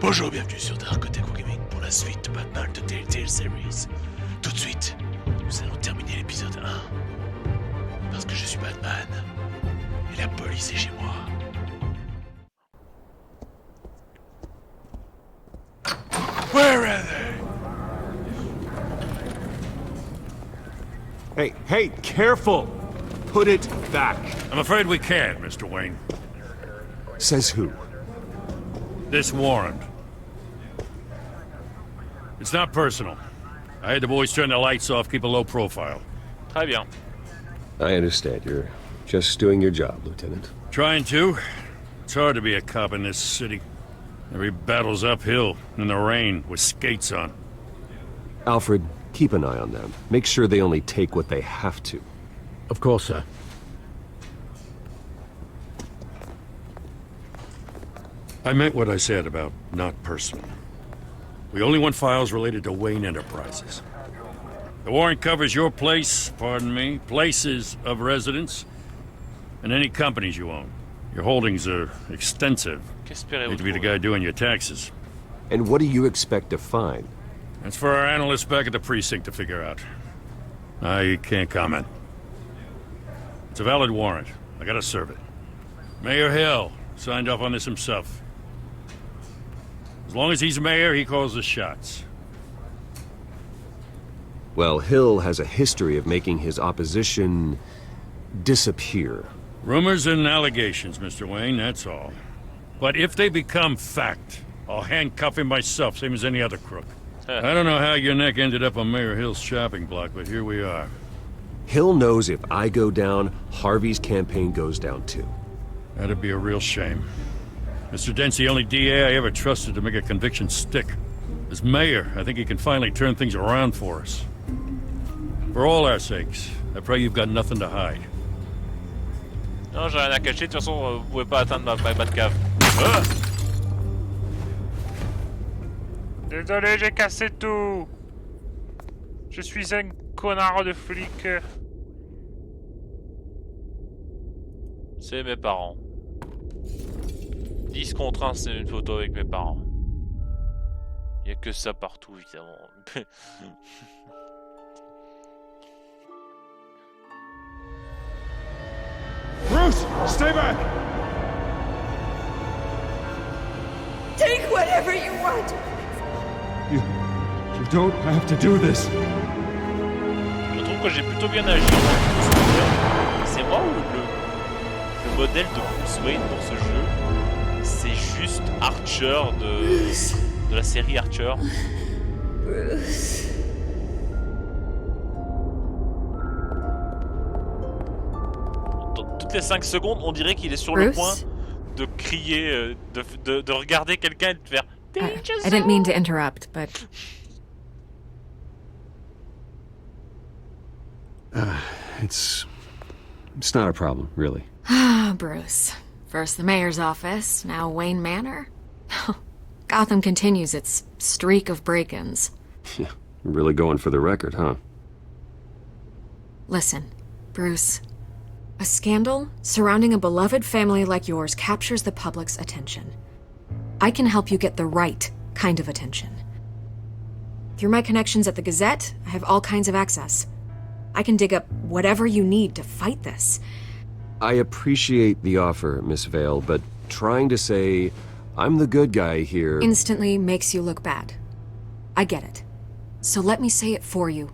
Bonjour, bienvenue sur DarkOtaku Gaming pour la suite de Batman de Telltale series. Tout de suite, nous allons terminer l'épisode 1. Parce que je suis Batman. Et la police est chez moi. Where are they? Hey, careful! Put it back. I'm afraid we can't, Mr. Wayne. Says who? This warrant. It's not personal. I had the boys turn the lights off, keep a low profile. Très bien. I understand. You're just doing your job, Lieutenant. Trying to. It's hard to be a cop in this city. Every battle's uphill, in the rain, with skates on. Alfred, keep an eye on them. Make sure they only take what they have to. Of course, sir. I meant what I said about not personal. We only want files related to Wayne Enterprises. The warrant covers your place, pardon me, places of residence, and any companies you own. Your holdings are extensive. Need to be the guy doing your taxes. And what do you expect to find? That's for our analysts back at the precinct to figure out. I can't comment. It's a valid warrant. I gotta serve it. Mayor Hill signed off on this himself. As long as he's mayor, he calls the shots. Well, Hill has a history of making his opposition disappear. Rumors and allegations, Mr. Wayne, that's all. But if they become fact, I'll handcuff him myself, same as any other crook. I don't know how your neck ended up on Mayor Hill's shopping block, but here we are. Hill knows if I go down, Harvey's campaign goes down too. That'd be a real shame. Mr. Dent's the only DA I ever trusted to make a conviction stick. As mayor, I think he can finally turn things around for us. For all our sakes, I pray you've got nothing to hide. Non, j'ai rien à cacher, de toute façon, vous pouvez pas atteindre ma Batcave. Désolé, j'ai cassé tout. Je suis un connard de flic. C'est mes parents. 10 contre 1, c'est une photo avec mes parents. Il y a que ça partout, évidemment. Bruce, stay back! Take whatever you want! You don't have to do this. Je trouve que j'ai plutôt bien agi. C'est moi ou le modèle de Bruce Wayne pour ce jeu? C'est juste Archer de la série Archer. Bruce. Toutes les 5 secondes, on dirait qu'il est sur Bruce? le point de crier, de regarder quelqu'un et de faire Danger I didn't mean to interrupt, but... It's not a problem, really. Ah, Bruce. First the mayor's office, now Wayne Manor. Gotham continues its streak of break-ins. Yeah, really going for the record, huh? Listen, Bruce. A scandal surrounding a beloved family like yours captures the public's attention. I can help you get the right kind of attention. Through my connections at the Gazette, I have all kinds of access. I can dig up whatever you need to fight this. I appreciate the offer, Miss Vale, but trying to say I'm the good guy here... Instantly makes you look bad. I get it. So let me say it for you.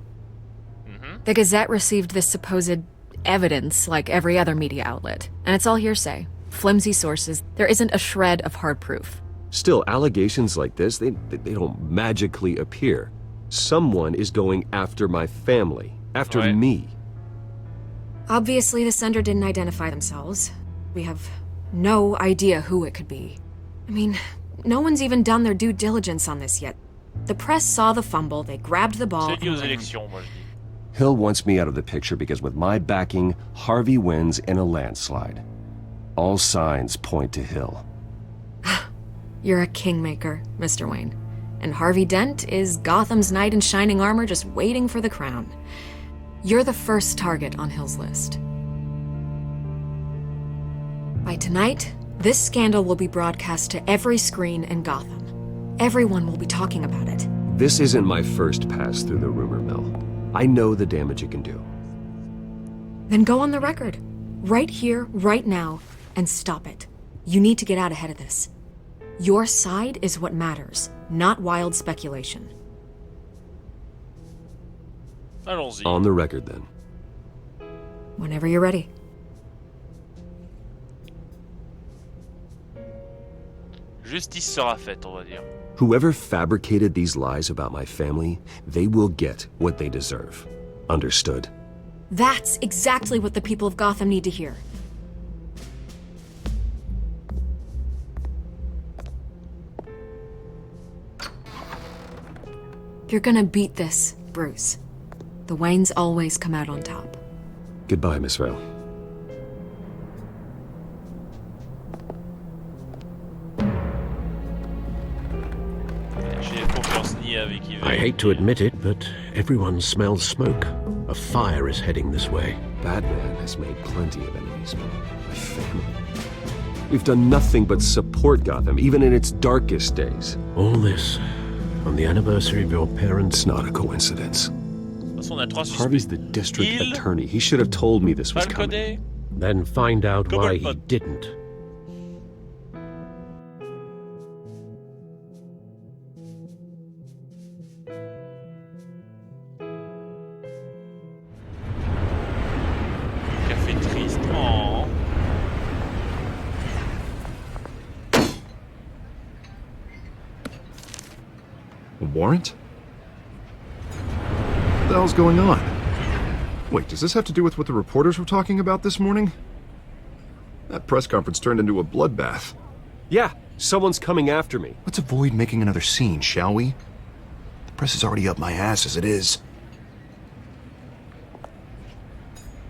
The Gazette received this supposed evidence like every other media outlet, and it's all hearsay. Flimsy sources. There isn't a shred of hard proof. Still, allegations like this, they don't magically appear. Someone is going after my family. After me. Obviously, the sender didn't identify themselves. We have no idea who it could be. I mean, no one's even done their due diligence on this yet. The press saw the fumble, they grabbed the ball, C'est lié aux élections, moi je dis. Hill wants me out of the picture because with my backing, Harvey wins in a landslide. All signs point to Hill. You're a kingmaker, Mr. Wayne. And Harvey Dent is Gotham's knight in shining armor just waiting for the crown. You're the first target on Hill's list. By tonight, this scandal will be broadcast to every screen in Gotham. Everyone will be talking about it. This isn't my first pass through the rumor mill. I know the damage it can do. Then go on the record. Right here, right now, and stop it. You need to get out ahead of this. Your side is what matters, not wild speculation. Allons-y. On the record, then. Whenever you're ready. Justice sera faite, on va dire. Whoever fabricated these lies about my family, they will get what they deserve. Understood? That's exactly what the people of Gotham need to hear. You're gonna beat this, Bruce. The Waynes always come out on top. Goodbye, Miss Vale. J'ai confiance ni avec Yves. I hate to admit it, but everyone smells smoke. A fire is heading this way. Batman has made plenty of enemies, but my family... We've done nothing but support Gotham, even in its darkest days. All this on the anniversary of your parents' It's not a coincidence. De toute façon, on a 3 suspects. Harvey's the district Il- attorney. He should have told me this was coming. Falconet. Then find out Come why on, he bud. didn't. Café triste. Oh. A warrant? What the hell's going on? Wait, does this have to do with what the reporters were talking about this morning? That press conference turned into a bloodbath. Yeah, someone's coming after me. Let's avoid making another scene, shall we? The press is already up my ass as it is.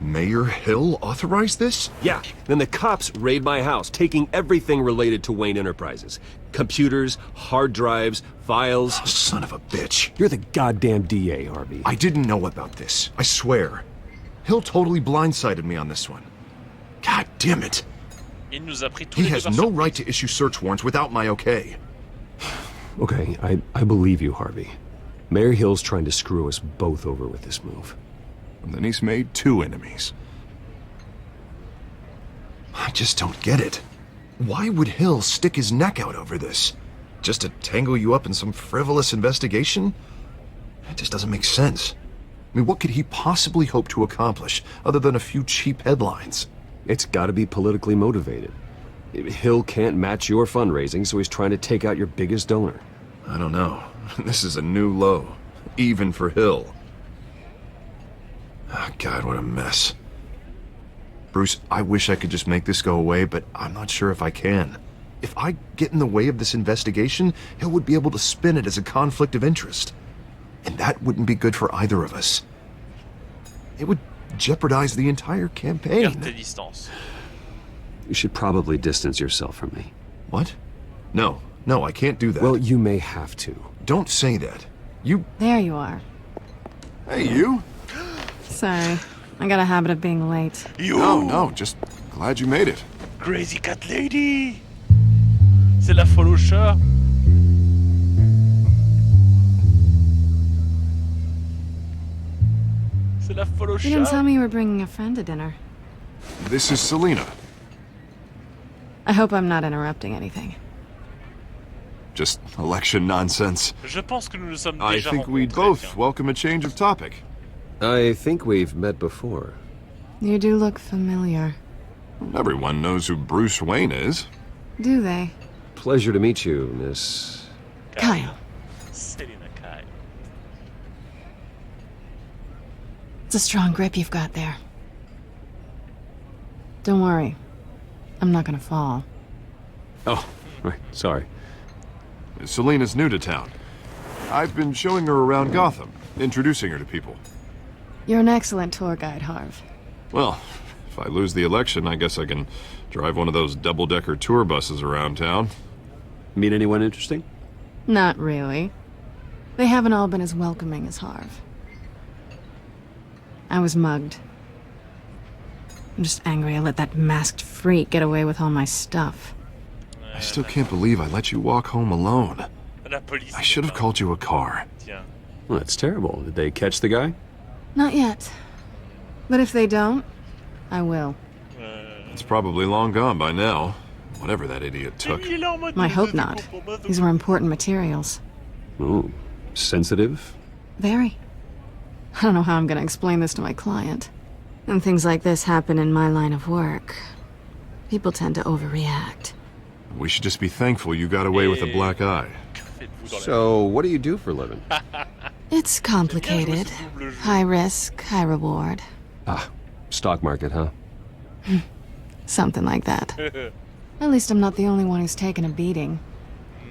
Mayor Hill authorized this? Yeah, then the cops raid my house, taking everything related to Wayne Enterprises. Computers, hard drives, files. Oh, son of a bitch. You're the goddamn DA, Harvey. I didn't know about this, I swear. Hill totally blindsided me on this one. God damn it. Il nous a pris tous He les has deux par no surprise. right to issue search warrants without my okay. Okay, I believe you, Harvey. Mayor Hill's trying to screw us both over with this move. And then he's made 2 enemies. I just don't get it. Why would Hill stick his neck out over this? Just to tangle you up in some frivolous investigation? It just doesn't make sense. I mean, what could he possibly hope to accomplish other than a few cheap headlines? It's gotta be politically motivated. Hill can't match your fundraising, so he's trying to take out your biggest donor. I don't know. This is a new low, even for Hill. Oh, God, what a mess. Bruce, I wish I could just make this go away, but I'm not sure if I can. If I get in the way of this investigation, Hill would be able to spin it as a conflict of interest. And that wouldn't be good for either of us. It would jeopardize the entire Garde campaign. tes distances. You should probably distance yourself from me. What? No, I can't do that. Well, you may have to. Don't say that. You... There you are. Hey, you? Sorry. I got a habit of being late. You! No, just glad you made it. Crazy Cat Lady! C'est la folle au chat! C'est la folle au You didn't chat! tell me you were bringing a friend to dinner. This is Selena. I hope I'm not interrupting anything. Just election nonsense. Je pense que nous nous sommes I déjà think we'd rencontrés, both tiens. welcome a change of topic. I think we've met before. You do look familiar. Everyone knows who Bruce Wayne is. Do they? Pleasure to meet you, Miss... Kyle. Selena Kyle. It's a strong grip you've got there. Don't worry. I'm not gonna fall. Oh, right, sorry. Selena's new to town. I've been showing her around Gotham, introducing her to people. You're an excellent tour guide, Harv. Well, if I lose the election, I guess I can drive one of those double-decker tour buses around town. Meet anyone interesting? Not really. They haven't all been as welcoming as Harv. I was mugged. I'm just angry I let that masked freak get away with all my stuff. I still can't believe I let you walk home alone. La police. I should have called you a car. Tiens. Well, that's terrible. Did they catch the guy? Not yet. But if they don't, I will. It's probably long gone by now. Whatever that idiot took. I hope not. These were important materials. Ooh, sensitive? Very. I don't know how I'm gonna explain this to my client. When things like this happen in my line of work, people tend to overreact. We should just be thankful you got away with a black eye. So, what do you do for a living? It's complicated. High risk, high reward. Ah, stock market, huh? Something like that. At least I'm not the only one who's taken a beating.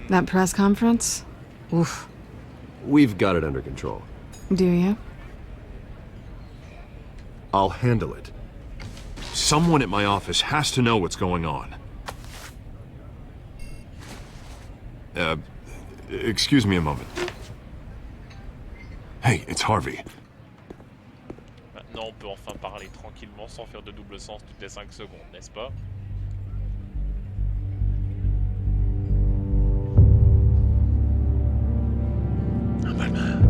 That press conference? Oof. We've got it under control. Do you? I'll handle it. Someone at my office has to know what's going on. Excuse me a moment. Hey, it's Harvey. Maintenant, on peut enfin parler tranquillement sans faire de double sens toutes les 5 secondes, n'est-ce pas? Un Batman.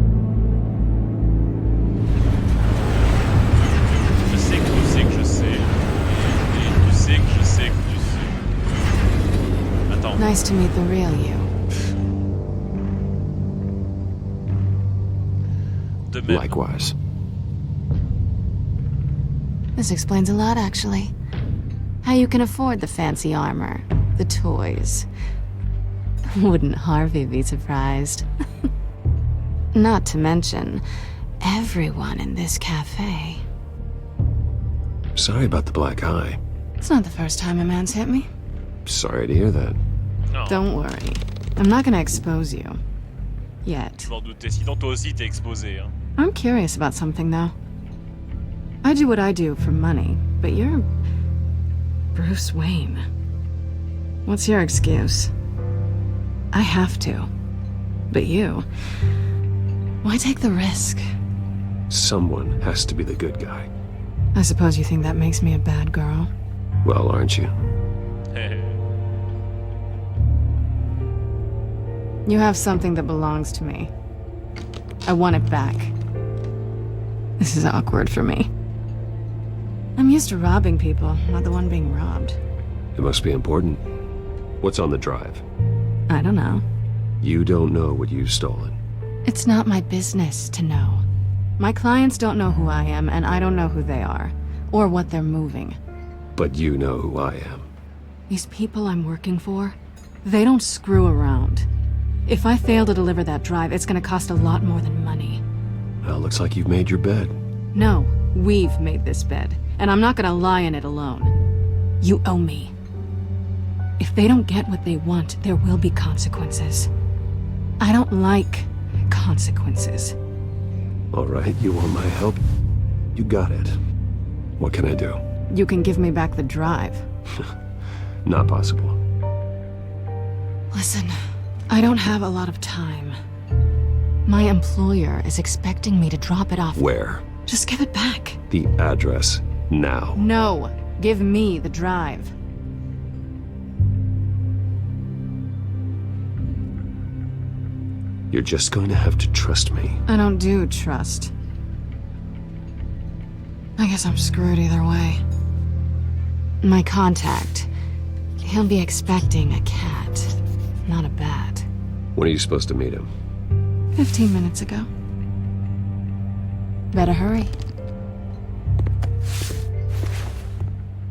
Je sais que tu sais que je sais. Et tu sais que je sais que tu sais. Attends. Nice to meet the real you. De même. Likewise. This explains a lot, actually. How you can afford the fancy armor, the toys. Wouldn't Harvey be surprised? Not to mention, everyone in this cafe. Sorry about the black eye. It's not the first time a man's hit me. Sorry to hear that. Non. Don't worry. I'm not gonna expose you. Yet. Je m'en doutais, sinon toi aussi t'es exposé. Hein. I'm curious about something, though. I do what I do for money, but you're Bruce Wayne. What's your excuse? I have to. But you... why take the risk? Someone has to be the good guy. I suppose you think that makes me a bad girl? Well, aren't you? You have something that belongs to me. I want it back. This is awkward for me. I'm used to robbing people, not the one being robbed. It must be important. What's on the drive? I don't know. You don't know what you've stolen. It's not my business to know. My clients don't know who I am, and I don't know who they are, or what they're moving. But you know who I am. These people I'm working for, they don't screw around. If I fail to deliver that drive, it's gonna cost a lot more than money. Well, looks like you've made your bed. No, we've made this bed, and I'm not gonna lie in it alone. You owe me. If they don't get what they want, there will be consequences. I don't like consequences. All right, you want my help? You got it. What can I do? You can give me back the drive. Not possible. Listen, I don't have a lot of time. My employer is expecting me to drop it off. Where? Just give it back. The address, now. No, give me the drive. You're just going to have to trust me. I don't do trust. I guess I'm screwed either way. My contact, he'll be expecting a cat, not a bat. When are you supposed to meet him? 15 minutes ago. Better hurry.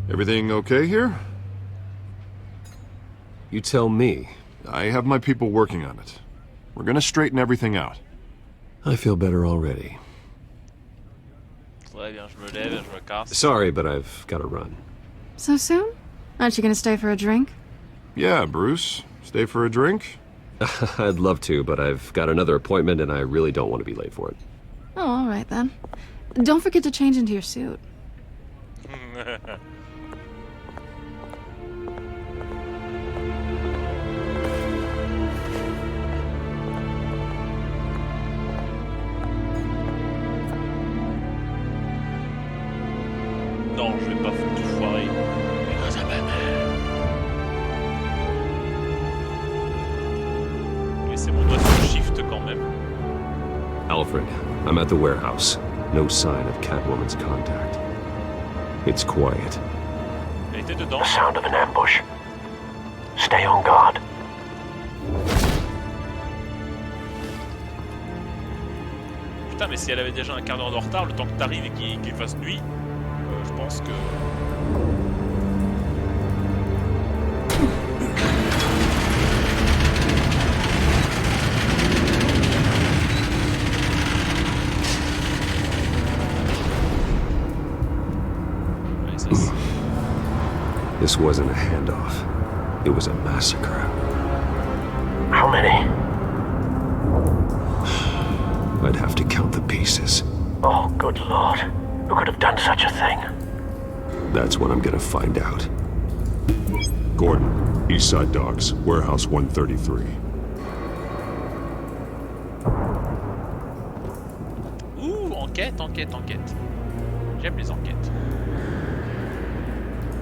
Everything okay here? You tell me. I have my people working on it. We're gonna straighten everything out. I feel better already. Très bien, je me lève et je me casse. Sorry, but I've got to run. So soon? Aren't you gonna stay for a drink? Yeah, Bruce. Stay for a drink? I'd love to, but I've got another appointment and I really don't want to be late for it. Oh, all right then. Don't forget to change into your suit. Non, je vais pas tout foirer. Mais dans un Batman. laisser mon doigt sur Shift quand même. Alfred, I'm at the warehouse. No sign of Catwoman's contact. It's quiet. Elle était dedans. The sound of an ambush. Stay on guard. Putain, mais si elle avait déjà un quart d'heure de retard, le temps que t'arrives et qu'il fasse nuit, je pense que... Ouais, ça, c'est... This wasn't a handoff. It was a massacre. How many? I'd have to count the pieces. Oh, good lord. Who could have done such a thing? That's what I'm gonna find out. Gordon, Eastside Docks, Warehouse 133. Ouh, enquête. J'aime les enquêtes.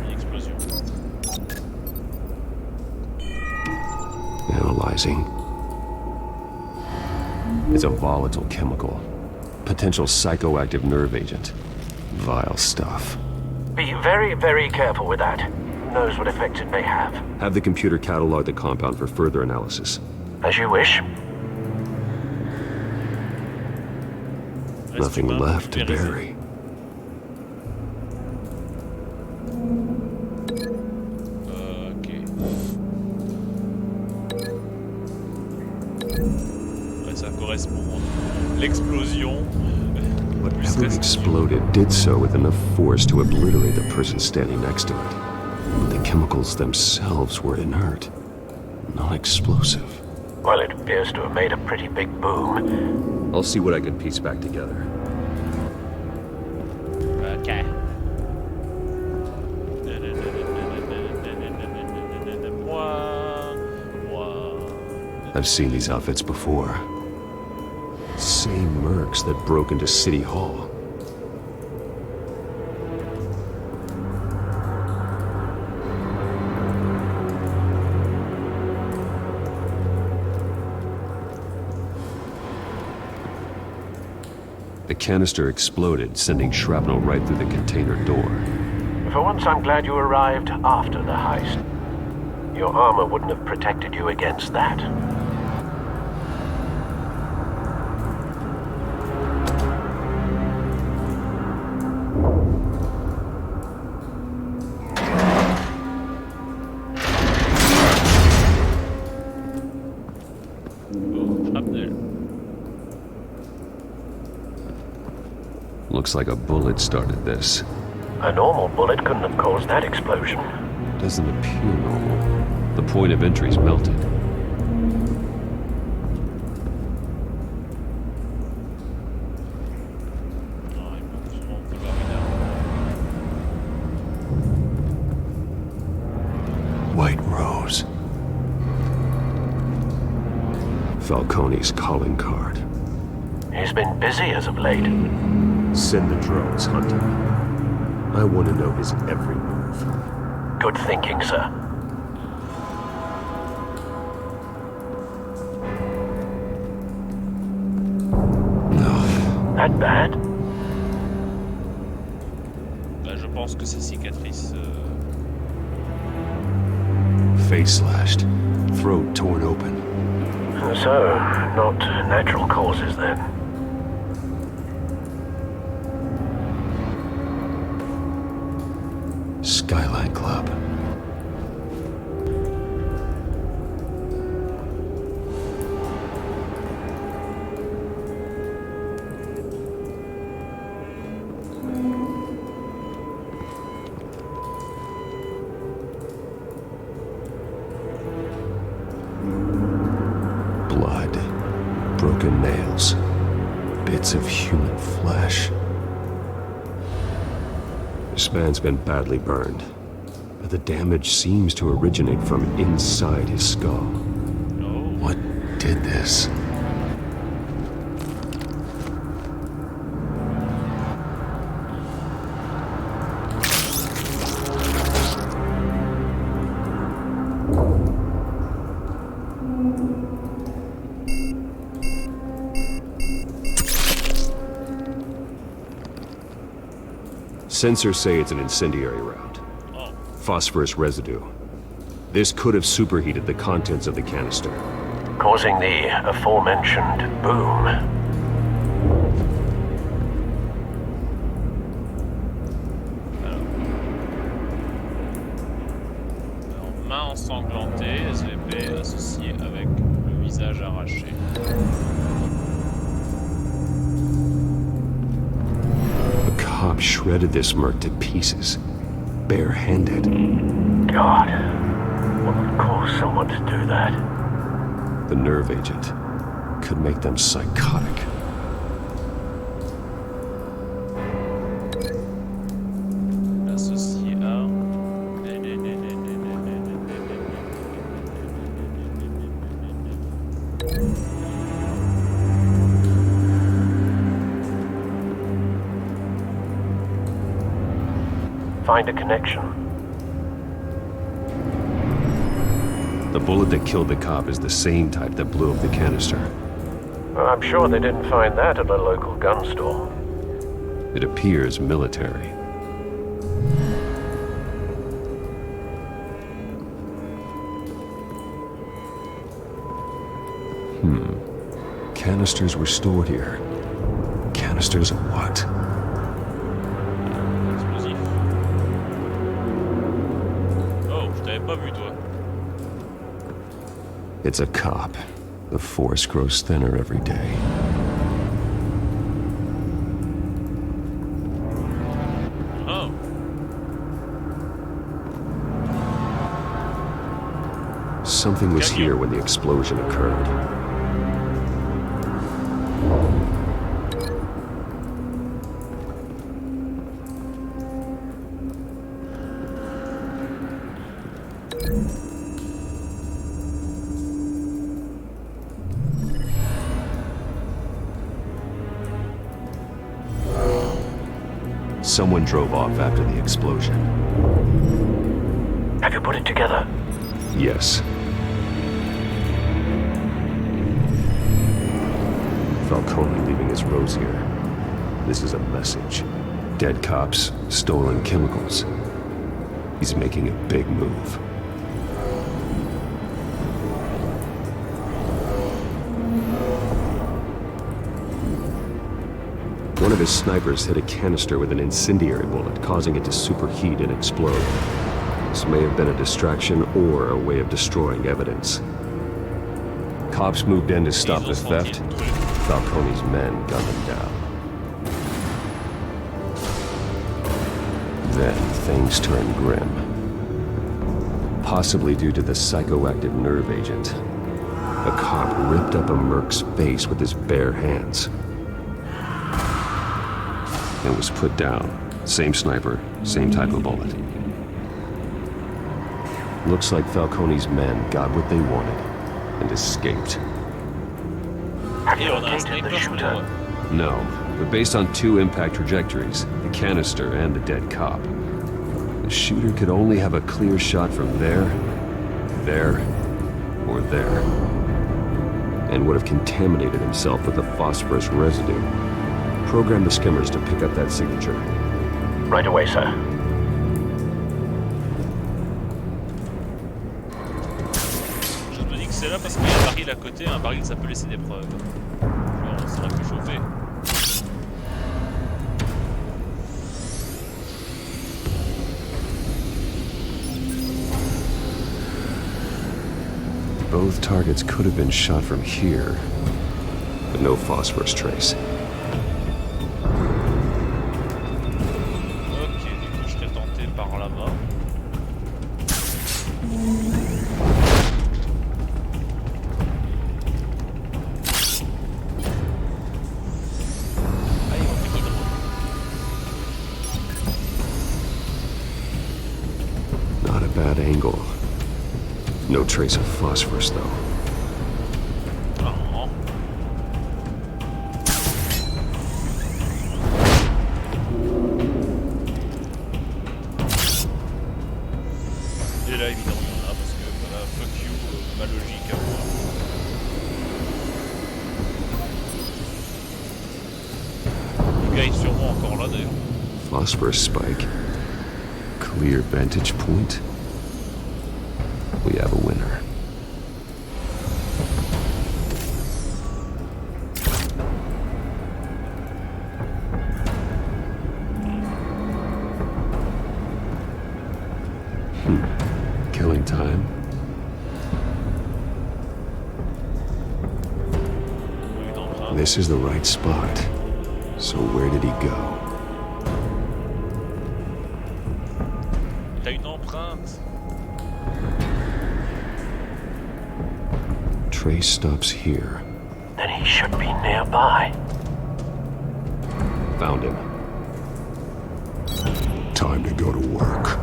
Une explosion. Analyzing. It's a volatile chemical. Potential psychoactive nerve agent. Vile stuff. Be very, very careful with that. Who knows what effects it may have. Have the computer catalog the compound for further analysis. As you wish. Nothing left to bury. Ok. Ouais, ça correspond. L'explosion. Whatever exploded did so with enough force to obliterate the person standing next to it. But the chemicals themselves were inert, non-explosive. Well, it appears to have made a pretty big boom. I'll see what I can piece back together. Ok. I've seen these outfits before. Same mercs that broke into City Hall. The canister exploded, sending shrapnel right through the container door. For once, I'm glad you arrived after the heist. Your armor wouldn't have protected you against that. Looks like a bullet started this. A normal bullet couldn't have caused that explosion. Doesn't appear normal. The point of entry's melted. White Rose. Falcone's calling card. He's been busy as of late. Send the drones hunting. I want to know his every move. Good thinking, sir. No. That bad? Bah, je pense que ces cicatrices... Face slashed. Throat torn open. So, not natural causes then. Skyline Club. Blood. Broken nails. Bits of human flesh. This man's been badly burned, but the damage seems to originate from inside his skull. What did this? Sensors say it's an incendiary round. Phosphorus residue. This could have superheated the contents of the canister, causing the aforementioned boom. Main ensanglantée, SVP associée avec le visage arraché. A cop shredded this merc to pieces, barehanded. God, what would cause someone to do that? The nerve agent could make them psychotic. Associé à... Find a connection. The bullet that killed the cop is the same type that blew up the canister. I'm sure they didn't find that at a local gun store. It appears military. Canisters were stored here. Canisters of what? Explosif. Oh, je t'avais pas vu, toi. It's a cop. The force grows thinner every day. Oh. Something was here when the explosion occurred. Someone drove off after the explosion. Have you put it together? Yes. Falcone leaving his rose here. This is a message. Dead cops, stolen chemicals. He's making a big move. One of his snipers hit a canister with an incendiary bullet, causing it to superheat and explode. This may have been a distraction or a way of destroying evidence. Cops moved in to stop the theft. Falcone's men gunned them down. Then things turned grim. Possibly due to the psychoactive nerve agent. A cop ripped up a merc's face with his bare hands. It was put down. Same sniper, same type of bullet. Looks like Falcone's men got what they wanted and escaped. Have you located the shooter? No, but based on two impact trajectories, the canister and the dead cop, the shooter could only have a clear shot from there, or there, and would have contaminated himself with the phosphorus residue. Program the skimmers to pick up that signature. Right away, sir. Je me dis que c'est là parce qu'il y a un baril à côté, un baril ça peut laisser des preuves. Genre, ça aurait pu chauffer. Both targets could have been shot from here, but no phosphorus trace. Ok, du coup je serais tenté par là-bas. Ah, ils vont finir drôle. Not a bad angle. No trace of phosphorus, though. Oh. Et là, évidemment, il y en a parce que fuck you, ma logique à moi. Le gars est sûrement encore là d'ailleurs. Phosphorus spike. Clear vantage point. We have a winner. Killing time. This is the right spot. So where did he go? T'as une empreinte. Trace stops here. Then he should be nearby. Found him. Time to go to work.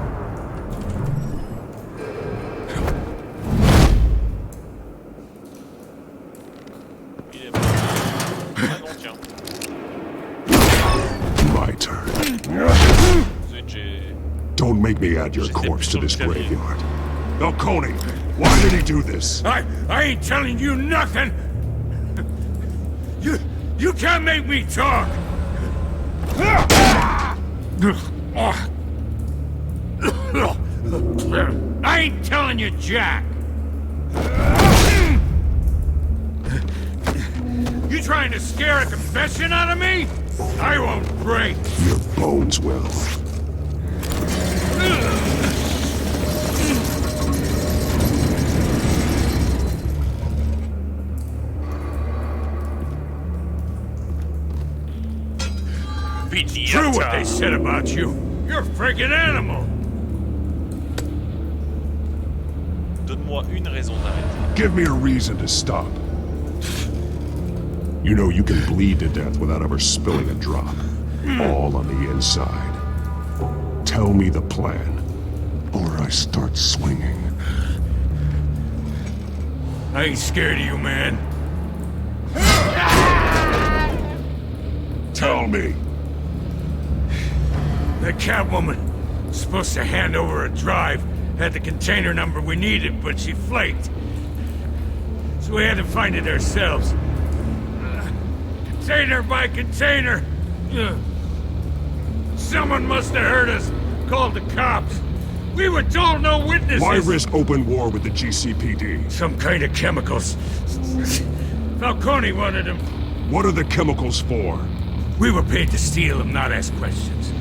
My turn. Don't make me add your corpse to this graveyard. Falcone, why did he do this? I ain't telling you nothing! You can't make me talk! I ain't telling you jack! You trying to scare a confession out of me? I won't break! Your bones will. True what they said about you. You're a freaking animal. Donne-moi une raison d'arrêter. Give me a reason to stop. You know you can bleed to death without ever spilling a drop. All on the inside. Tell me the plan, or I start swinging. I ain't scared of you, man. Tell me. The Catwoman was supposed to hand over a drive, had the container number we needed, but she flaked. So we had to find it ourselves. Container by container. Someone must have heard us, called the cops. We were told no witnesses. Why risk open war with the GCPD? Some kind of chemicals. Falcone wanted them. What are the chemicals for? We were paid to steal them, not ask questions.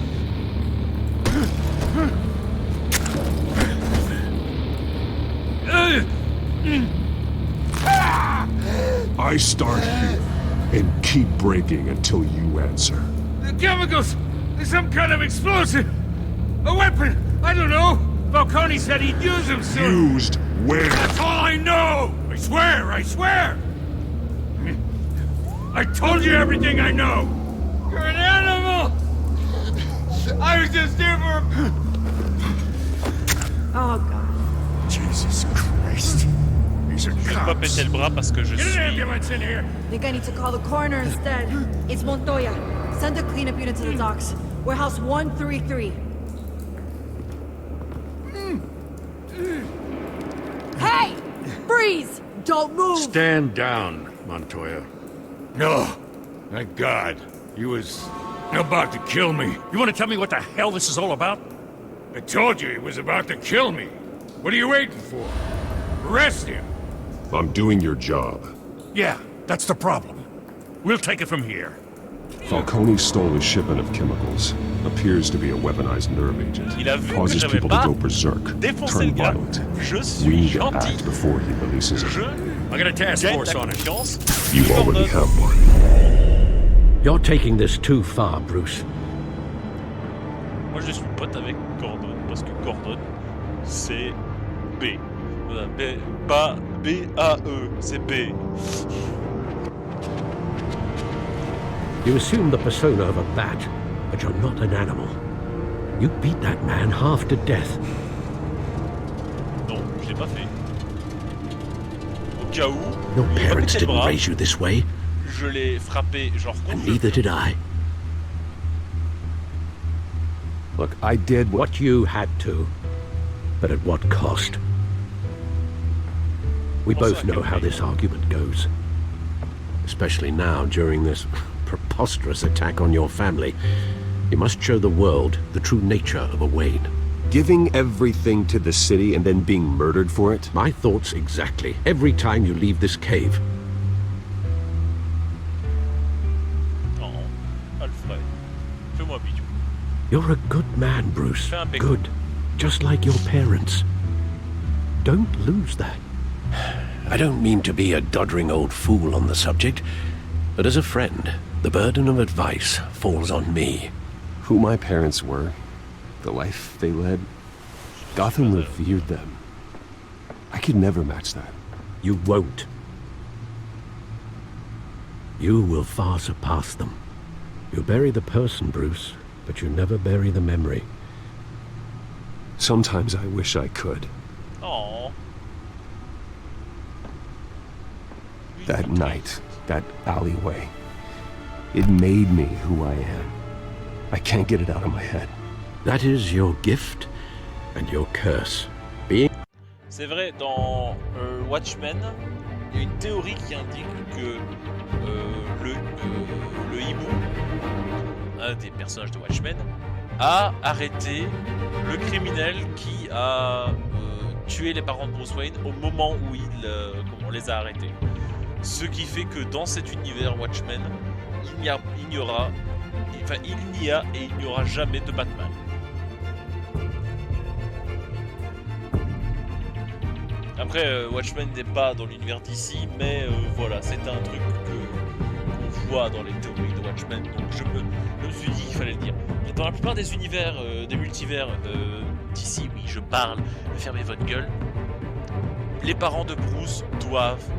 I start here and keep breaking until you answer. The chemicals! Some kind of explosive! A weapon! I don't know! Falcone said he'd use them soon! Used where? That's all I know! I swear! I swear! I told you everything I know! You're an animal! I was just here for... Oh, God. Jesus Christ. These are Je vais pas péter le bras parce que je Get an suis... ambulance in here! Think I need to call the coroner instead. It's Montoya. Send a cleanup unit to the docks. Warehouse 133. Hey! Freeze! Don't move! Stand down, Montoya. No. Thank God. He was about to kill me. You want to tell me what the hell this is all about? I told you he was about to kill me. What are you waiting for? Arrest him. I'm doing your job. Yeah, that's the problem. We'll take it from here. Falcone stole a shipment of chemicals. Appears to be a weaponized nerve agent. Il a vu que Causes j'avais people to pas go berserk, défoncé turn le gars. violent. Je We suis need to gentil. act before he releases it. I got a task Gagne force ta on it. confiance. You Je already l'ordonne. have one. You're taking this too far, Bruce. Moi je suis pote avec Gordon parce que Gordon c'est B. Voilà, B, pas B-A-E, c'est B. You assume the persona of a bat, but you're not an animal. You beat that man half to death. Non, je l'ai pas fait. Au cas où, Your il m'a parents pété le didn't bras, raise you this way, je l'ai frappé genre contre and le neither did I. Look, I did What you had to, but at what cost? We both know how this argument goes. Especially now, during this preposterous attack on your family. You must show the world the true nature of a Wayne. Giving everything to the city and then being murdered for it? My thoughts exactly. Every time you leave this cave. Oh, Alfred. Fais-moi bijou. You're a good man, Bruce. Fais un bec. Good. Just like your parents. Don't lose that. I don't mean to be a doddering old fool on the subject, but as a friend, the burden of advice falls on me. Who my parents were, the life they led, Gotham revered them. I could never match that. You won't. You will far surpass them. You bury the person, Bruce, but you never bury the memory. Sometimes I wish I could. Oh. That night, that alleyway, it made me who I am. I can't get it out of my head. That is your gift and your curse. Being... C'est vrai, dans Watchmen, il y a une théorie qui indique que le hibou, un des personnages de Watchmen, a arrêté le criminel qui a tué les parents de Bruce Wayne au moment où on les a arrêtés. Ce qui fait que dans cet univers Watchmen, il n'y a et il n'y aura jamais de Batman. Après, Watchmen n'est pas dans l'univers d'ici, mais voilà, c'est un truc qu'on voit dans les théories de Watchmen, donc je me suis dit qu'il fallait le dire. Et dans la plupart des univers, des multivers d'ici, oui, je parle, fermez votre gueule, les parents de Bruce doivent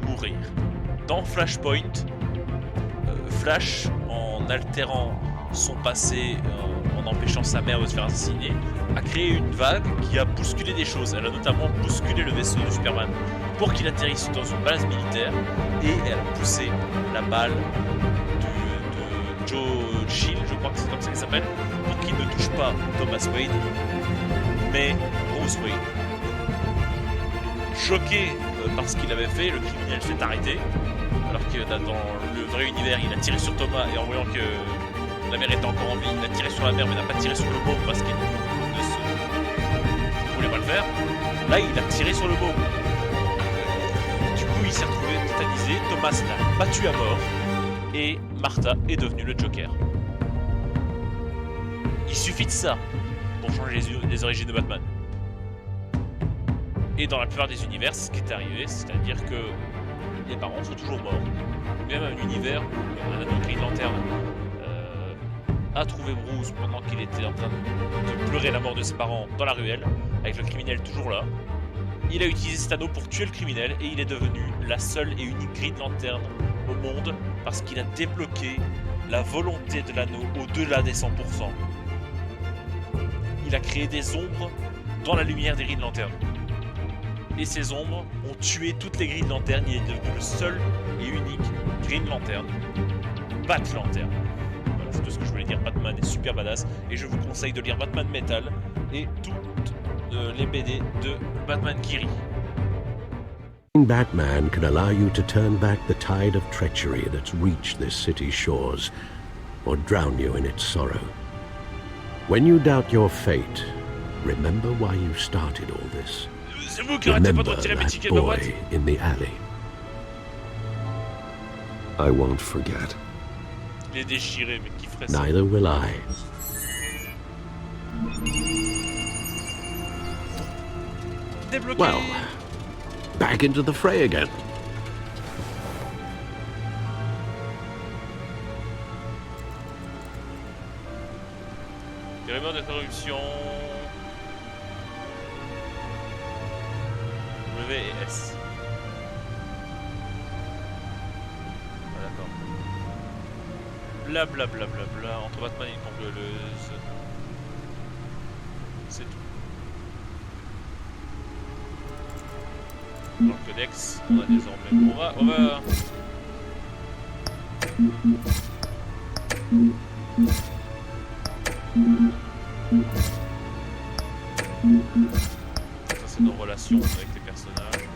mourir. Dans Flashpoint, Flash, en altérant son passé, en empêchant sa mère de se faire assassiner, a créé une vague qui a bousculé des choses. Elle a notamment bousculé le vaisseau de Superman pour qu'il atterrisse dans une base militaire et elle a poussé la balle de Joe Chill, je crois que c'est comme ça qu'il s'appelle, pour qu'il ne touche pas Thomas Wayne, mais Bruce Wayne. Choqué par ce qu'il avait fait, le criminel s'est arrêté, alors que dans le vrai univers, il a tiré sur Thomas et en voyant que la mère était encore en vie, il a tiré sur la mère mais n'a pas tiré sur le môme parce qu'il ne voulait pas le faire. Là, il a tiré sur le môme. Du coup, il s'est retrouvé tétanisé, Thomas l'a battu à mort et Martha est devenue le Joker. Il suffit de ça pour changer les origines de Batman. Et dans la plupart des univers, c'est ce qui est arrivé, c'est-à-dire que les parents sont toujours morts. Même un univers où un Green Lantern a trouvé Bruce pendant qu'il était en train de pleurer la mort de ses parents dans la ruelle, avec le criminel toujours là. Il a utilisé cet anneau pour tuer le criminel et il est devenu la seule et unique Green Lantern au monde parce qu'il a débloqué la volonté de l'anneau au-delà des 100%. Il a créé des ombres dans la lumière des Green Lantern. Et ces ombres ont tué toutes les Green Lantern. Il est devenu le seul et unique Green Lantern. Bat Lantern. Voilà, c'est tout ce que je voulais dire. Batman est super badass. Et je vous conseille de lire Batman Metal et toutes les BD de Batman Kiri. Batman can allow you to turn back the tide of treachery that's reached this city's shores, or drown you in its sorrow. When you doubt your fate, remember why you started all this. C'est vous qui arrêtez pas de retirer mes tickets de ma boîte. In the alley. I won't forget. Il est déchiré, mais qui ferait ça? Neither will I. Débloqué. Well, back into the fray again. Périmètre d'interruption. W et S. Ah, d'accord. Blablabla. Entre Batman et une cambrioleuse. C'est tout. Dans le codex, on a désormais. On va. Ça, c'est nos relations avec les personnages.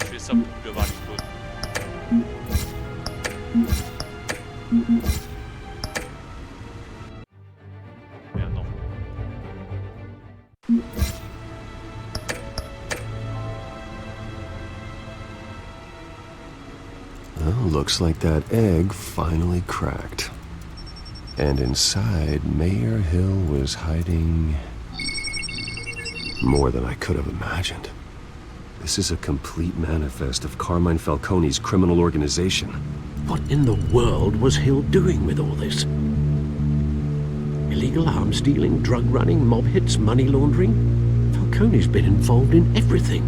Je fais ça pour plus avoir l'icône. Looks like that egg finally cracked. And inside, Mayor Hill was hiding more than I could have imagined. This is a complete manifest of Carmine Falcone's criminal organization. What in the world was Hill doing with all this? Illegal arms dealing, drug running, mob hits, money laundering? Falcone's been involved in everything.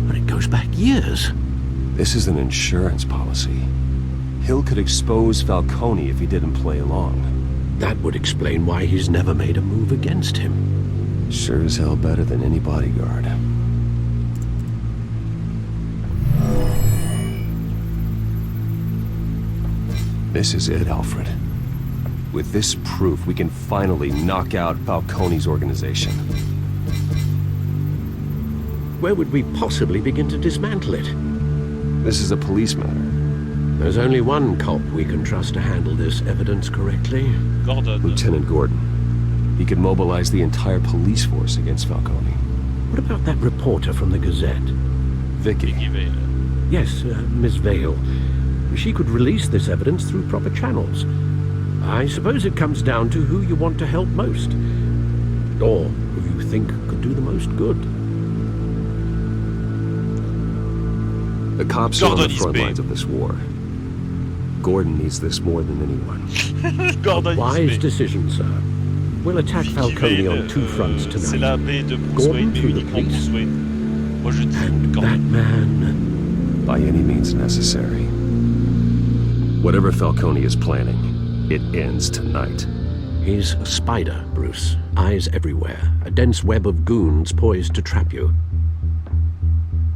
And it goes back years. This is an insurance policy. Hill could expose Falcone if he didn't play along. That would explain why he's never made a move against him. Sure as hell better than any bodyguard. This is it, Alfred. With this proof, we can finally knock out Falcone's organization. Where would we possibly begin to dismantle it? This is a police matter. There's only one cop we can trust to handle this evidence correctly. Gordon. Lieutenant Gordon. He could mobilize the entire police force against Falcone. What about that reporter from the Gazette? Vicky. Vale. Yes, Miss Vale. She could release this evidence through proper channels. I suppose it comes down to who you want to help most. Or who you think could do the most good. The cops are on the front lines of this war. Gordon needs this more than anyone. A wise decision, sir. We'll attack Falcone on two fronts tonight. Gordon through the police, and Batman by any means necessary. Whatever Falcone is planning, it ends tonight. He's a spider, Bruce. Eyes everywhere. A dense web of goons poised to trap you.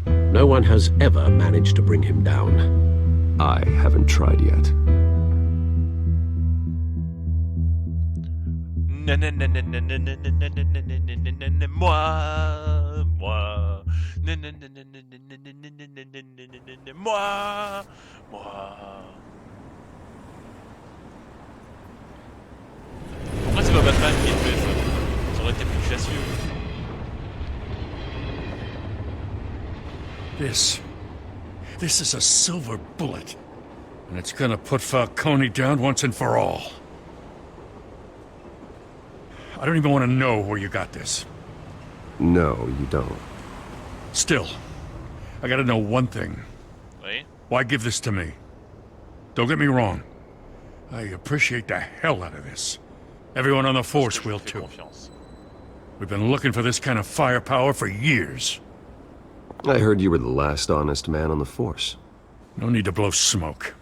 No one has ever managed to bring him down. I haven't tried yet. Pourquoi c'est pas Batman qui est fait ça? Ça aurait été plus classieux. This is a silver bullet. And it's gonna put Falcone down once and for all. I don't even want to know where you got this. No, you don't. Still, I gotta know one thing. Oui? Why give this to me? Don't get me wrong. I appreciate the hell out of this. Everyone on the force will too. Confiance. We've been looking for this kind of firepower for years. I heard you were the last honest man on the force. No need to blow smoke.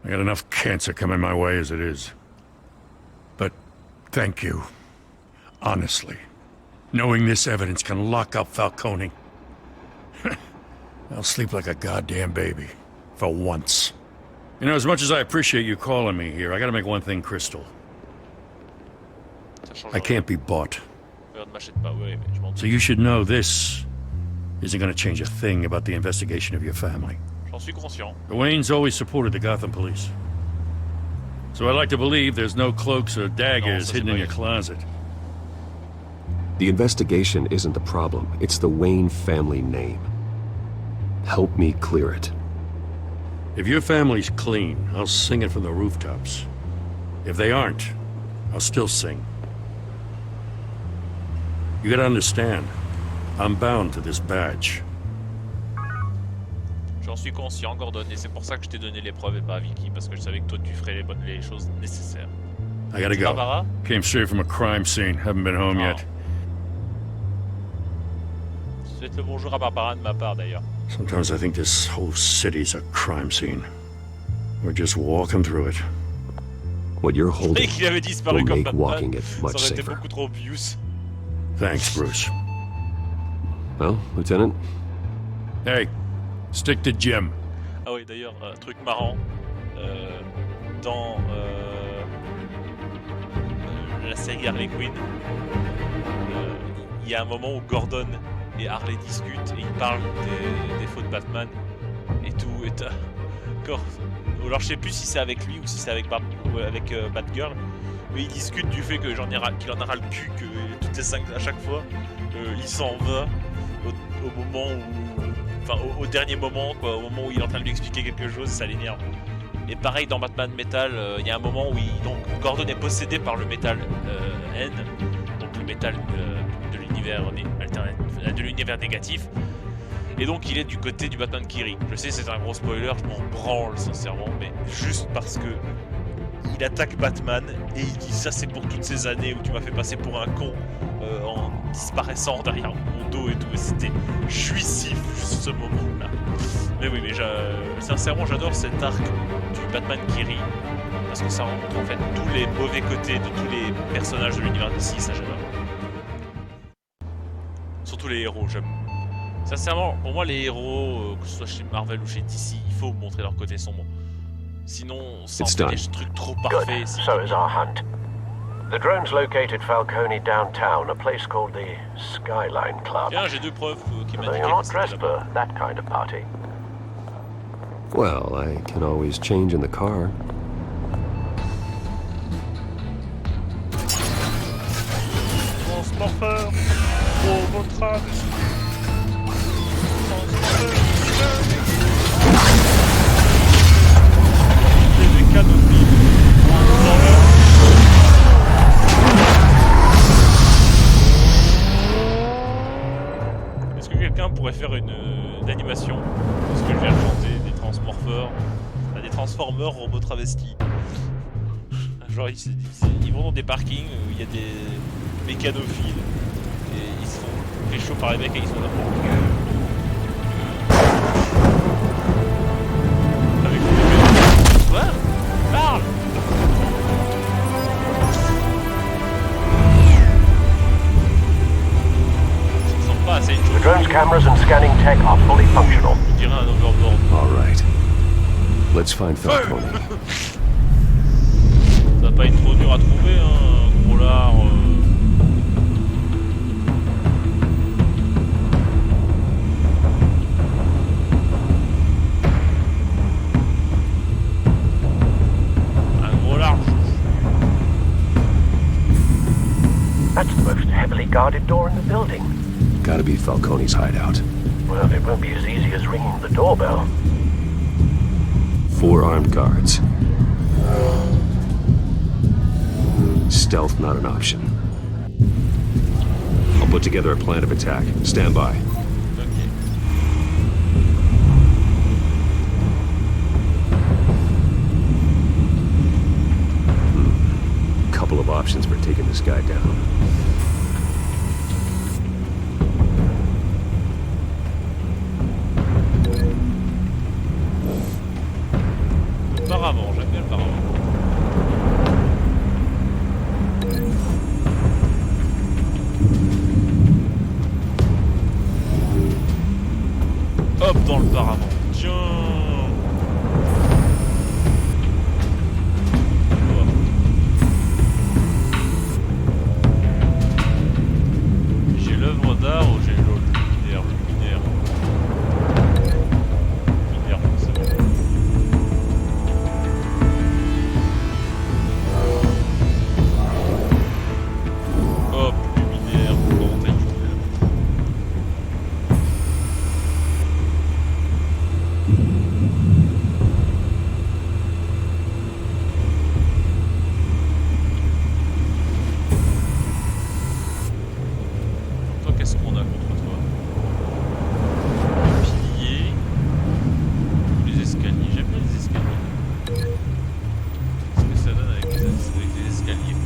I got enough cancer coming my way as it is. But thank you. Honestly. Knowing this evidence can lock up Falcone. I'll sleep like a goddamn baby. For once. You know, as much as I appreciate you calling me here, I gotta make one thing crystal. I can't be bought. So you should know this isn't gonna change a thing about the investigation of your family. J'en suis conscient. The Waynes always supported the Gotham police. So I like to believe there's no cloaks or daggers hidden in your closet. The investigation isn't the problem. It's the Wayne family name. Help me clear it. If your family's clean, I'll sing it from the rooftops. If they aren't, I'll still sing. You gotta understand, I'm bound to this badge. J'en suis conscient, Gordon, et c'est pour ça que je t'ai donné les preuves et pas à Vicky, parce que je savais que toi tu ferais les choses nécessaires. I gotta go. Barbara? Came straight from a crime scene. Haven't been home yet. Souhaite le bonjour à Barbara de ma part d'ailleurs. Sometimes I think this whole city's a crime scene. We're just walking through it. What you're holding qu'il avait disparu will comme make Batman. walking it Ça much aurait été safer. beaucoup trop obvious. Thanks, Bruce. Well, Lieutenant? Hey, stick to Jim. Ah oui, d'ailleurs, truc marrant. Dans la série Harley Quinn, il y a un moment où Gordon et Harley discutent et ils parlent des faux de Batman et tout. Et alors je sais plus si c'est avec lui ou si c'est avec Batgirl, mais ils discutent du fait que qu'il en a ras le cul, que toutes les 5 à chaque fois, il s'en va au moment où enfin, au dernier moment, quoi, au moment où il est en train de lui expliquer quelque chose, ça l'énerve. Et pareil dans Batman Metal, il y a un moment où donc Gordon est possédé par le métal N, donc le métal de l'univers alternatif, de l'univers négatif. Et donc il est du côté du Batman qui rit. Je sais c'est un gros spoiler, je m'en branle sincèrement, mais juste parce que il attaque Batman et il dit ça c'est pour toutes ces années où tu m'as fait passer pour un con en disparaissant derrière mon dos et tout. Et c'était jouissif juste ce moment-là. Mais oui, mais sincèrement j'adore cet arc du Batman qui rit parce que ça rencontre en fait tous les mauvais côtés de tous les personnages de l'univers d'ici, ça j'adore. Surtout les héros, j'aime. Sincèrement, pour moi les héros, que ce soit chez Marvel ou chez DC, il faut montrer leur côté sombre. Sinon, ça en fait des trucs trop parfaits. So is our hunt. The drone's located Falcone downtown, a place called the Skyline Club. Tiens, j'ai 2 preuves qui m'indiquent You're not dressed for that kind of party. Well, I can always change in the car. Transporteur, robot travesti. Des canophiles. Est-ce que quelqu'un pourrait faire une animation de ce que je viens de chanter, des transmorpheurs, des transformeurs robots travestis? Genre ils vont dans des parkings où il y a des mécanophiles et ils se font pécho par les mecs et ils sont là. Avec des quoi? Parle! The drone's cameras and scanning tech are fully functional. Je dirais un overboard. All right. Let's find Falcone. Ça va pas être trop dur à trouver, hein, gros lard. Un gros large. That's the most heavily guarded door in the building. Gotta be Falcone's hideout. Well, it won't be as easy as ringing the doorbell. 4 armed guards. Stealth not an option. I'll put together a plan of attack. Stand by. Okay. Couple of options for taking this guy down. Le paravent, j'aime bien le paravent. Hop dans le paravent. Tiens. J'ai l'œuvre d'art ou j'ai le luminaire? Luminaire, c'est bon. Hop, luminaire, comment t'as dit? Toi, qu'est-ce qu'on a contre toi? Le pilier ou les escaliers? J'aime bien les escaliers. Qu'est-ce que ça donne avec les escaliers?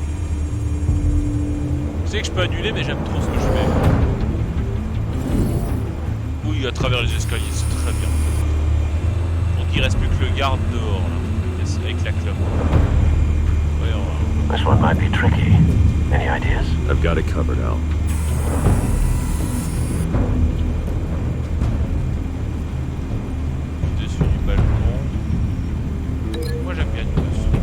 Je sais que je peux annuler, mais j'aime trop ce que je fais. Oui, à travers les escaliers, c'est très bien. Donc il reste plus que le garde dehors, là, avec la clope. Voyons. This one might be tricky. Any ideas? I've got it covered, Al. Du dessus du balcon. Moi j'aime bien du dessous.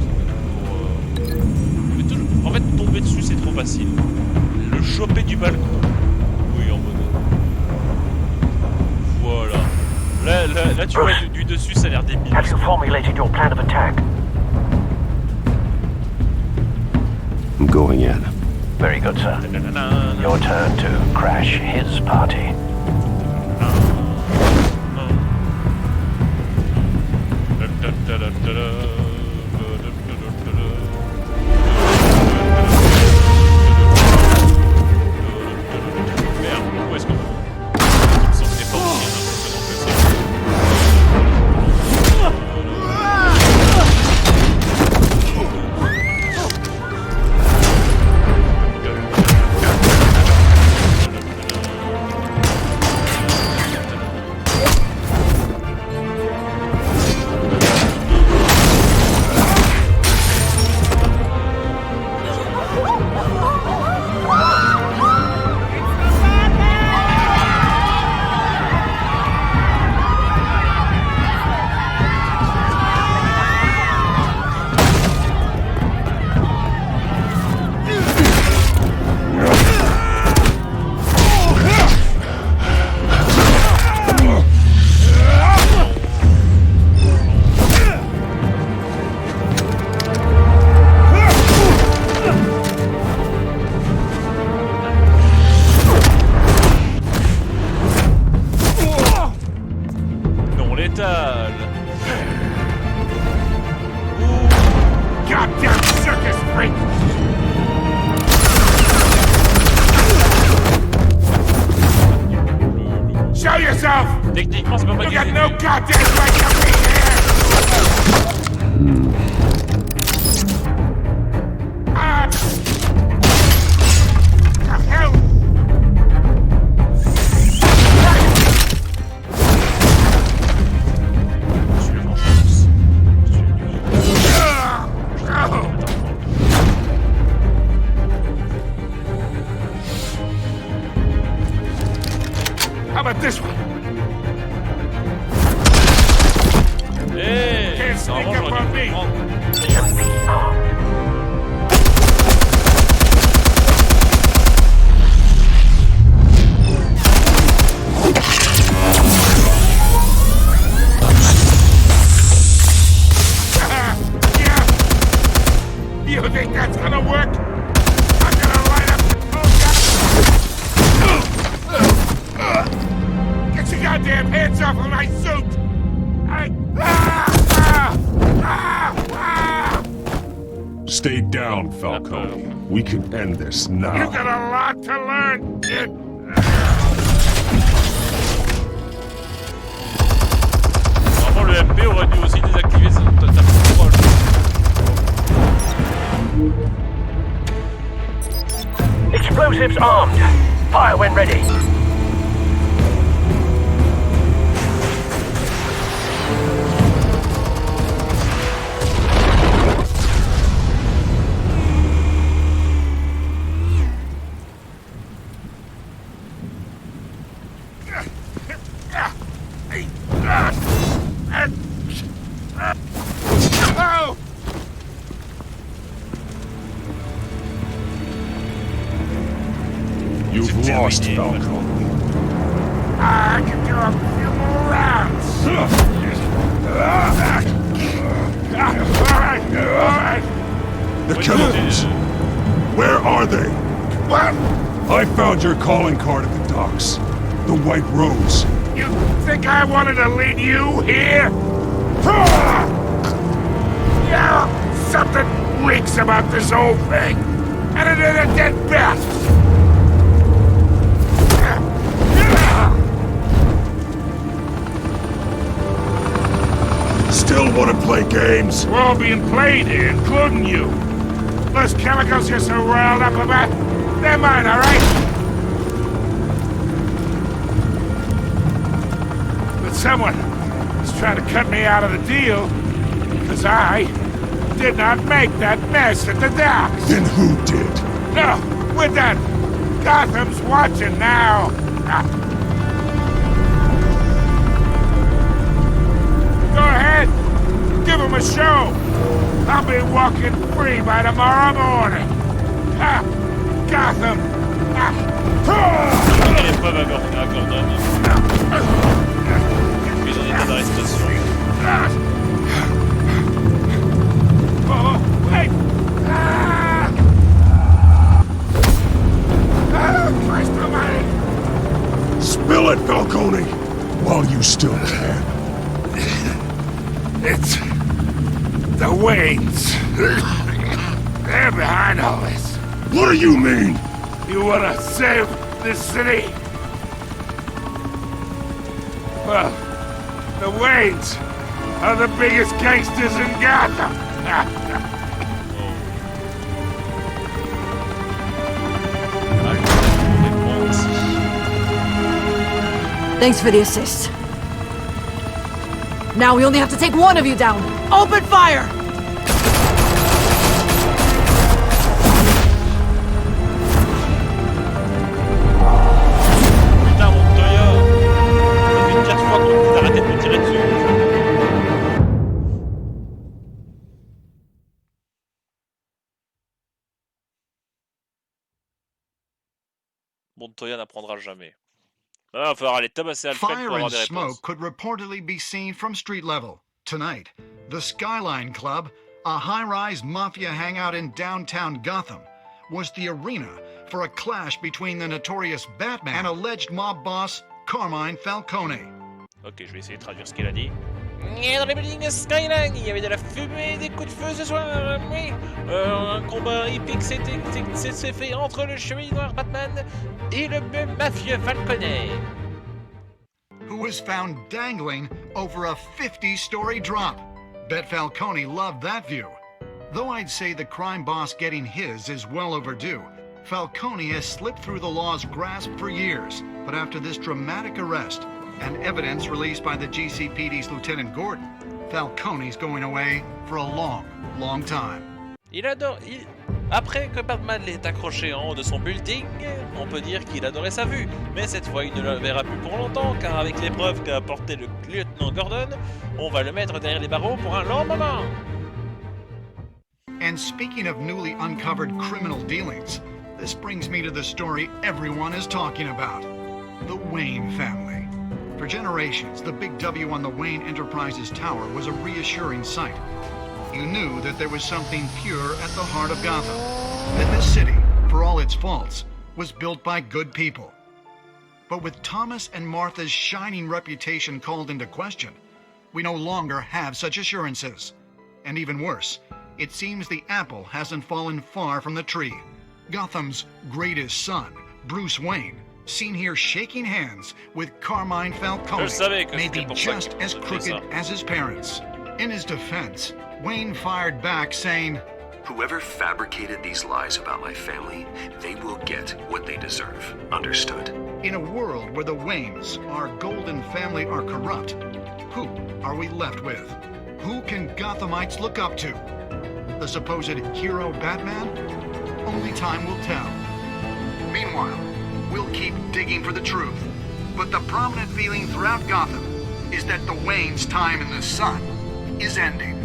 Mais toujours... En fait, tomber dessus c'est trop facile. Le choper du balcon. Oui, en mode. Voilà. Là tu vois, du dessus ça a l'air débile. Have you formulated your plan of attack? I'm going in. Very good, sir. Your turn to crash his party. Merde, où est-ce qu'on va? Il me semblait pas aussi impressionnant que ça. Non létal. Goddamn circus freak! Show yourself! Techniquement, c'est pas mal. You got no goddamn right to be here! Ah! The hell? How about this one? Hey, Can't sneak normalement, up j'aurais on dû me. comprendre. Yeah. You think that's gonna work? I'm gonna light up the Get your goddamn hands off of my suit! Stay down, Falcone. We can end this You now. got a lot to learn, kid. Normalement, le MP aurait dû aussi désactiver sa petite proche. Explosives armed. Fire when ready. Oh! You've lost, Falcone. I can do a few more rounds. All right. The chemicals. Where are they? What? I found your calling card at the docks. The White Rose. You think I wanted to lead you here? Yeah, something reeks about this whole thing. And it is a dead best. Still want to play games? We're all being played here, including you. Those chemicals you're so riled up about, they're mine, all right? But someone is trying to cut me out of the deal because I did not make that mess at the docks. Then who did? No, we're done. Gotham's watching now. Go ahead. Give him a show. I'll be walking free by tomorrow morning. Gotham. Les preuves à Gordon. Puis en état d'arrestation. Oh, wait. Christ almighty. Spill it, Falcone, while you still can. It's The Waynes. They're behind all this. What do you mean? You wanna save this city? Well, the Waynes are the biggest gangsters in Gotham. Thanks for the assist. Now we only have to take one of you down. Open fire! Putain, Montoya! Ça fait 4 fois qu'on dit d'arrêter de me tirer dessus. Montoya n'apprendra jamais. Ah, il va falloir aller tabasser Alfred pour Fire avoir and des réponses. smoke could reportedly be seen from street level. Tonight, the Skyline Club, a high-rise mafia hangout in downtown Gotham, was the arena for a clash between the notorious Batman and alleged mob boss Carmine Falcone. Ok, je vais essayer de traduire ce qu'elle a dit. Dans les buildings Skyline, il y avait de la fumée, des coups de feu ce soir, oui. Un combat épique s'est fait entre le chevalier noir Batman et le mafieux Falcone. Who was found dangling over a 50-story drop. Bet Falcone loved that view. Though I'd say the crime boss getting his is well overdue, Falcone has slipped through the law's grasp for years. But after this dramatic arrest, and evidence released by the GCPD's Lieutenant Gordon, Falcone's going away for a long, long time. Après que Batman l'ait accroché en haut de son building, on peut dire qu'il adorait sa vue. Mais cette fois, il ne le verra plus pour longtemps, car avec les preuves qu'a apporté le lieutenant Gordon, on va le mettre derrière les barreaux pour un long moment. And speaking of newly uncovered criminal dealings, this brings me to the story everyone is talking about. The Wayne family. For generations, the big W on the Wayne Enterprises tower was a reassuring sight. You knew that there was something pure at the heart of Gotham. That this city, for all its faults, was built by good people. But with Thomas and Martha's shining reputation called into question, we no longer have such assurances. And even worse, it seems the apple hasn't fallen far from the tree. Gotham's greatest son, Bruce Wayne, seen here shaking hands with Carmine Falcone, may be just as crooked as his parents. In his defense, Wayne fired back saying, "Whoever fabricated these lies about my family, they will get what they deserve. Understood?" In a world where the Waynes, our golden family, are corrupt, who are we left with? Who can Gothamites look up to? The supposed hero Batman? Only time will tell. Meanwhile, we'll keep digging for the truth. But the prominent feeling throughout Gotham is that the Waynes' time in the sun is ending.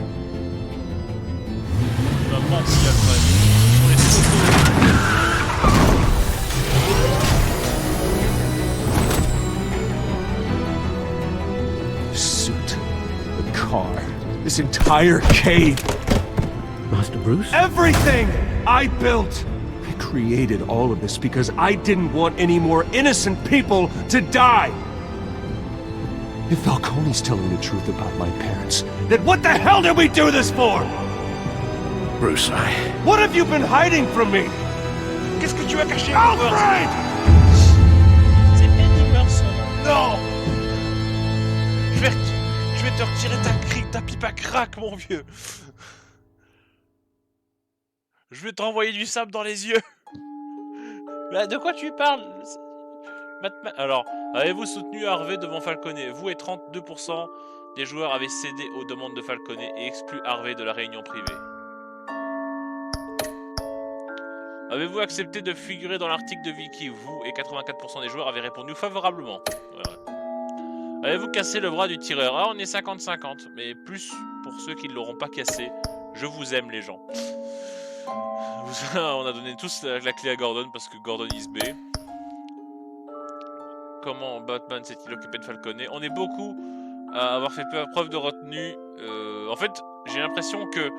The suit, the car, this entire cave. Master Bruce? Everything I built! I created all of this because I didn't want any more innocent people to die! If Falcone's telling the truth about my parents, then what the hell did we do this for? Bruce, What have you been hiding from me? Qu'est-ce que tu as caché, Alfred? C'est Pennyworth son nom. Non! Je vais te retirer ta pipe à crack, mon vieux. Je vais te renvoyer du sable dans les yeux. Bah, de quoi tu parles? Batman. Alors, avez-vous soutenu Harvey devant Falcone? Vous et 32% des joueurs avaient cédé aux demandes de Falcone et exclu Harvey de la réunion privée. Avez-vous accepté de figurer dans l'article de Vicky? Vous et 84% des joueurs avaient répondu favorablement. Ouais. Avez-vous cassé le bras du tireur? Ah, on est 50-50, mais plus pour ceux qui ne l'auront pas cassé. Je vous aime, les gens. On a donné tous la clé à Gordon parce que Gordon is B. Comment Batman s'est-il occupé de Falcone? On est beaucoup à avoir fait preuve de retenue. En fait, j'ai l'impression que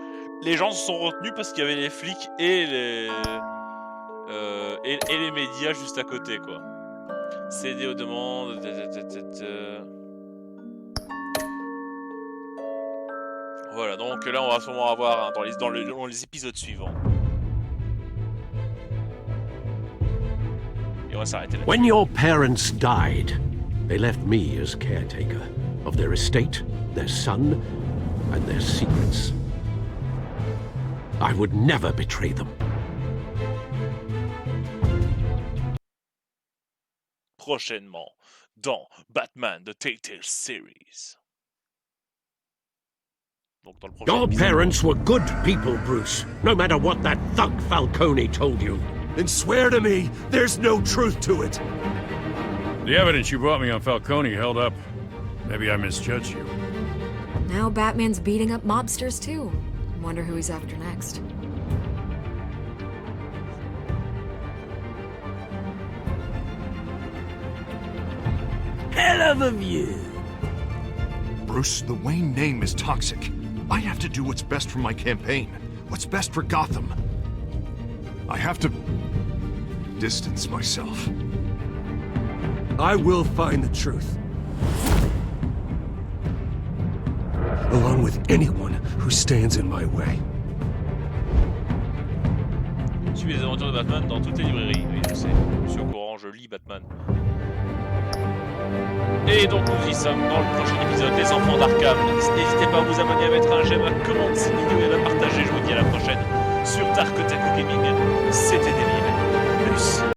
les gens se sont retenus parce qu'il y avait les flics et les médias juste à côté, quoi. Céder aux demandes. Voilà, donc là on va sûrement avoir dans les épisodes suivants. Et on va s'arrêter là. When your parents died, they left me as caretaker of their estate, their son, and their secrets. I would never betray them. Prochainement, dans Batman The Telltale series. Donc, dans le prochain Your épisode, parents were good people, Bruce, no matter what that thug Falcone told you. Then swear to me there's no truth to it. The evidence you brought me on Falcone held up. Maybe I misjudged you. Now Batman's beating up mobsters too. Wonder who he's after next. Hell of a view. Bruce, the Wayne name is toxic. I have to do what's best for my campaign. What's best for Gotham. I have to distance myself. I will find the truth. Along with anyone who stands in my way. Suivez les aventures de Batman dans toutes les librairies. Oui, je sais, je suis au courant, je lis Batman. Et donc nous y sommes dans le prochain épisode des enfants d'Arkham. N'hésitez pas à vous abonner, à mettre un j'aime, à commenter cette vidéo et à la partager. Je vous dis à la prochaine sur DarkOtaku Gaming. C'était Débile. Plus.